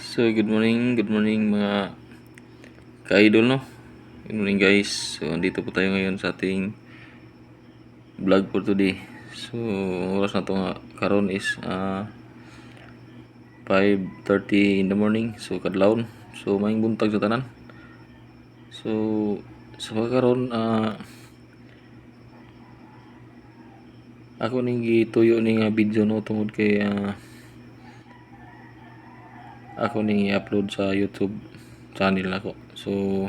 So, good morning mga ka-idol, no? Good morning guys. So, andito po tayo ngayon sa ating vlog for today. So, oras na to nga karon is 5:30 in the morning. So, kadlawon. So, maayong buntag sa tanan. So, sa karon ako ning gituyo ning video no tungod kay ako ning i-upload sa YouTube channel ako. So,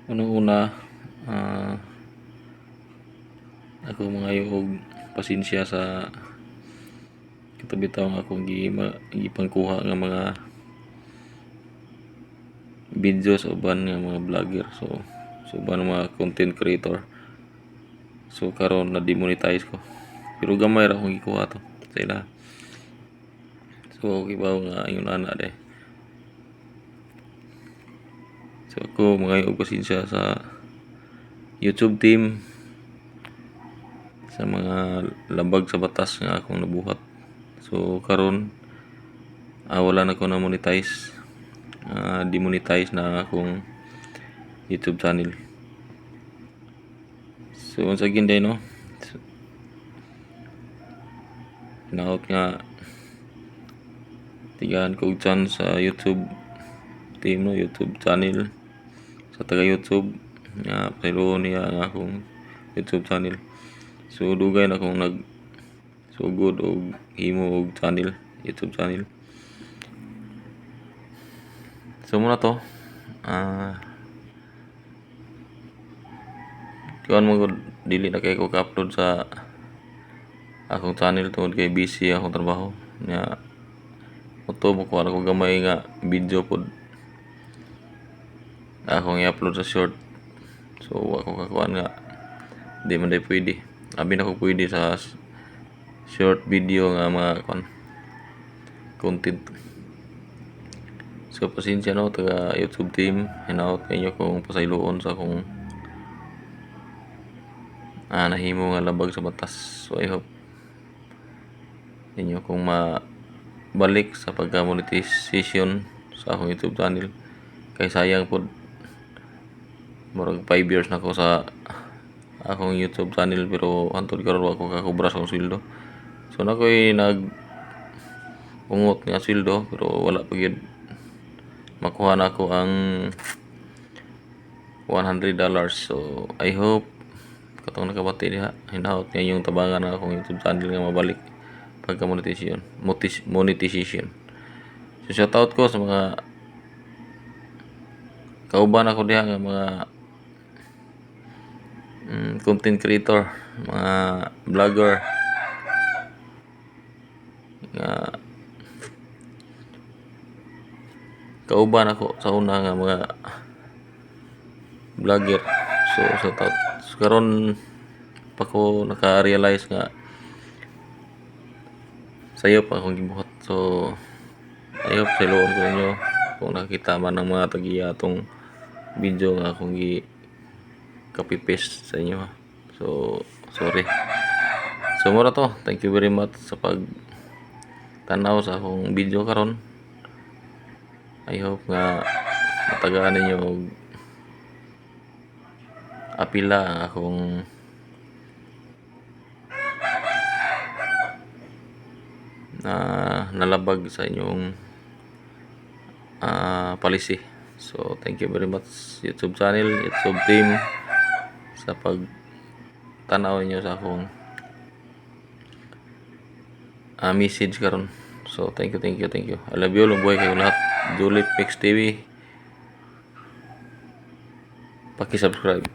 unang-una ako mga og pasensya sa katabitaw akong gipangkuha nga mga videos uban nga mga vlogger. So uban mga content creator. So karon na demonetize ko. Pero gamay ra akong gikuha to sa ila. So kibaw nga ingon ana de. So ako mga og pasensya sa YouTube team, sa mga labag sa batas nga akong nabuhat. So karon wala na ko na monetize, demonetize na akong YouTube channel. So once again day no, naot nga tigaan ko chance sa YouTube team no, YouTube channel sa taga YouTube nga pero niya ang akong YouTube channel. So dugay na akong nag sugod og himo og channel, YouTube channel. So muna to kuan mo dili na kay ko ka-upload sa akong channel tungod kay busy akong trabaho nya uto mo kuha ako gamay nga video pod akong i-upload sa short. So ako kakuan nga di man day pwede, abi na ko pwede sa short video nga mga content. So pasensya no taga YouTube team, hinaut kayo kung pasayloon sa akong nahimo nga labag sa batas. So I hope inyo kung mabalik sa pagka-monetization sa akong YouTube channel. Kay sayang pod murag 5 years na ko sa akong YouTube channel pero hantod karon wa ko kakobra sa sweldo. So na ko'y ungot nga sweldo pero wala pa gyud makuha na ako ang $100. So I hope katong nakabati diha hinaut nga yung tabangan ng akong YouTube channel nga mabalik pagka monetization. So shout out ko sa mga kauban ako diha nga mga content creator, mga vlogger nga kauban ako sa una nga mga vlogger. So shout out. So, karon pa ko naka-realize nga sayo pa akong gibuhat. So I hope siloon ko ninyo kung nakita man ng mga tagiya atong video nga akong copy paste sa inyo ha. So sorry. So mura to. Thank you very much sa pag tanaw sa akong video karon. I hope nga matagaan ninyo og apila ang akong nalabag sa inyong policy. So thank you very much YouTube channel, YouTube team sa pagtanaw niyo sa akong message karon. So thank you. I love you, lumboy kayo lahat. Julip Mix TV, paki-subscribe.